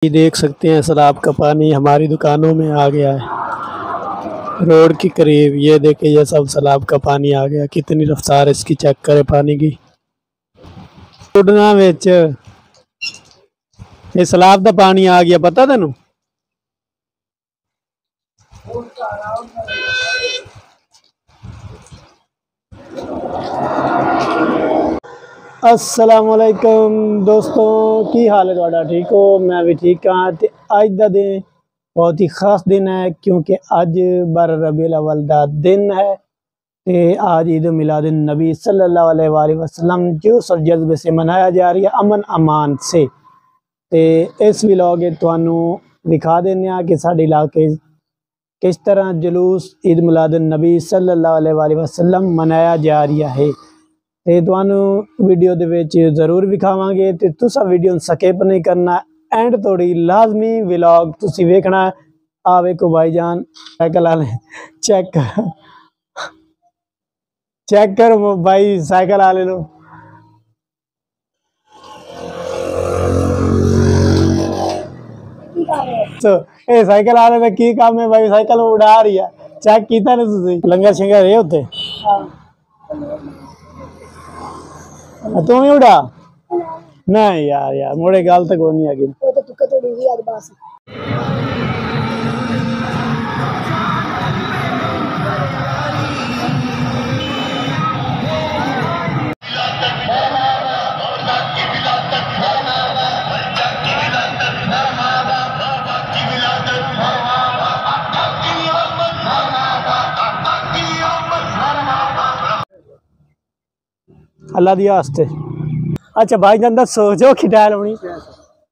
ये देख सकते हैं सैलाब का पानी हमारी दुकानों में आ गया है रोड के करीब। ये देखिए ये सब सैलाब का पानी आ गया। कितनी रफ्तार है इसकी, चेक करें पानी की। उड़ना विच ये सैलाब का पानी आ गया, पता तेनू? अस्सलामुअलैकुम दोस्तों, की हाल है तुहाडा? ठीक हो? मैं भी ठीक हाँ। तो अज का दिन बहुत ही खास दिन है क्योंकि अज 12 रबीउल अव्वल का दिन है। ते आज ईद मिलादुन नबी सल्लल्लाहु अलैहि वसल्लम जोश और जज्बे से मनाया जा रही है, अमन अमान से। ते इस व्लॉग तुहानू दिखा देने कि साडे इलाके किस तरह जुलूस ईद मिलादुन नबी सल्लल्लाहु अलैहि वसल्लम मनाया जा रहा है। ते तुहानू वीडियो दे विच जरूर विखावांगे ते तुसा वीडियो स्किप नहीं करना, एंड तोड़ी लाजमी व्लॉग तुसी वेखना। आ वेखो भाईजान साइकिल वाले, चेक कर भाई साइकिल वाले लो। तो ये साइकिल वाले का की काम है भाई? साइकिल उड़ा रही है, चेक कीता ने तुसी? लंगर शिंगर है उत्ते? तू भी उड़ा? नहीं यार मोड़े गाल तक वो नहीं आ गई। अल्लाह दी आस्ते। अच्छा भाई जान दसो जो की टाइल होनी?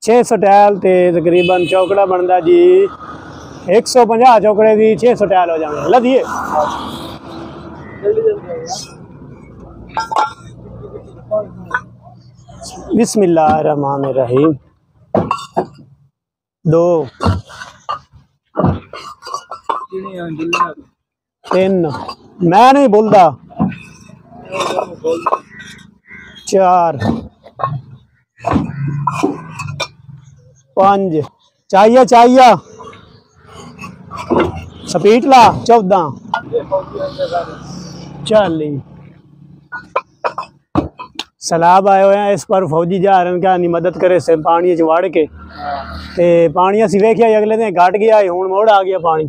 600 टाइल ते तकरीबन चौकड़ा बनता जी 150 चौकड़े की 600 टाइल हो जाएंगे। लदिए बिस्मिल्लाहिर्रहमानिर्रहीम। 2 3 मैं नहीं बोलता, 4 5 चाहिए स्पीड ला 14 40। सैलाब आए हुए हैं, इस पर फौजी जा रहे हैं क्या नहीं मदद करे से पानी च वड़ के। ते पानी असी वेखिया अगले दिन घट गया, हुण मोड़ आ गया पानी।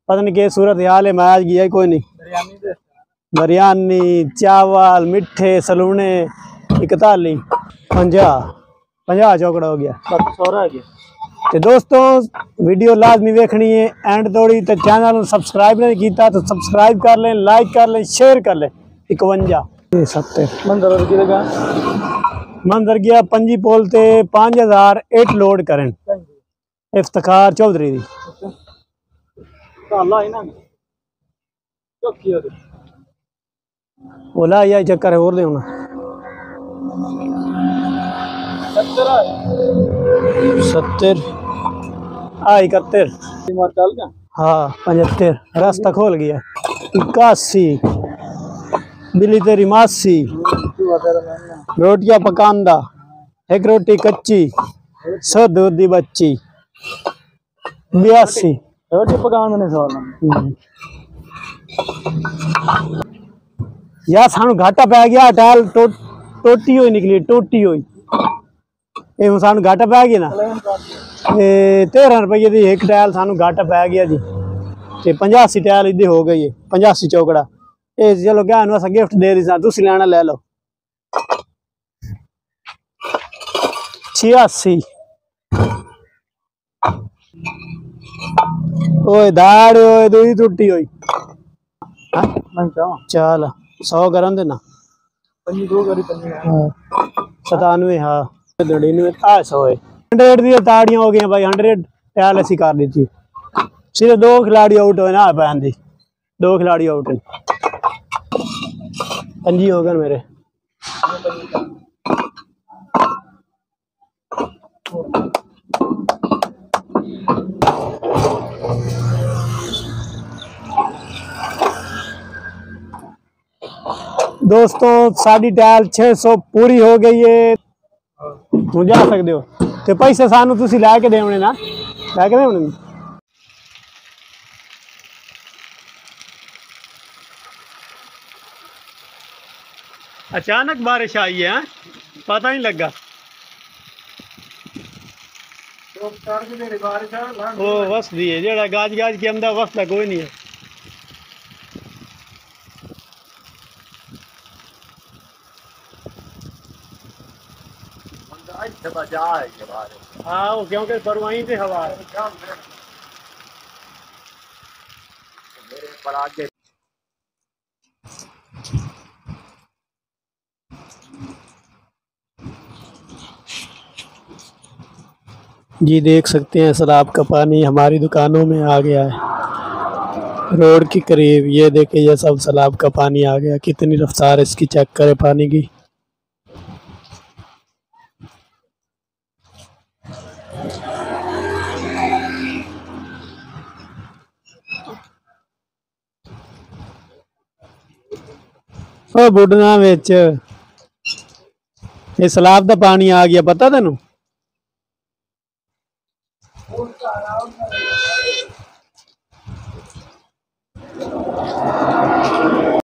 पता नहीं कि सूरत हाल है, मैं आज गया कोई नहीं। बिरयानी चावल मिठे सलूने 41 50 चौकड़ा हो गया। तो दोस्तों वीडियो लाजमी देखनी है एंड तोड़ी। तो चैनल सब्सक्राइब नहीं किया तो सब्सक्राइब कर लें, लाइक कर लें, शेयर कर लें। 51 मंजर गया पंजी पोल ते 5008 लोड करें। इफ्तिखार चौधरी दी बोला या चक्कर है और दे 70 71 हाँ 75 रास्ता खोल गया। 81 बिल्ली तेरी मासी रोटियां पकांदा, एक रोटी कच्ची 100 दूध दी बच्ची। 82 रोटी पकाने ने सवाल यार सानू घाटा पै गया। टाइल टोटी हुई निकली, टोटी हुई ये सानू घाटा पै गया ना। 13 रुपये की एक टाइल सानू घाटा पै गया जी। ते 85 टाइल इधे हो गई है, 85 चौकड़ा। ये चलो क्या असा गिफ्ट दे रही तुसी लेना ले लो। 86 ओए दाड़ ओए दूई टुटी हुई। चल 100 करन देना 97 हाँ 99 100 दी ताड़ियां हो गई भाई। 100 टाइल ऐसी कर दी थी। सिर्फ 2 खिलाड़ी आउट हुए ना पैन दी, 2 खिलाड़ी आउट है। 5 हो गए मेरे। दोस्तों साड़ी टाइल 600 पूरी हो गई है। जा सकते हो। ਤੇ ਪੈਸੇ ਸਾਨੂੰ ਤੁਸੀਂ ਲੈ ਕੇ ਦੇਵਣੇ ਨਾ, ਲੈ ਕੇ ਦੇਵਣੇ। अचानक बारिश आई है, पता नहीं लगा। वो वस दी है जेड़ा गाज गाज के अंदर वसदा कोई नहीं है। हाँ वो क्योंकि पर वहीं से हवा है। जी देख सकते हैं सैलाब का पानी हमारी दुकानों में आ गया है रोड के करीब। ये देखिए ये सब सैलाब का पानी आ गया। कितनी रफ्तार इसकी चेक करें पानी की। ओ बुढ़ना विच ये सैलाब का पानी आ गया, पता तेनू?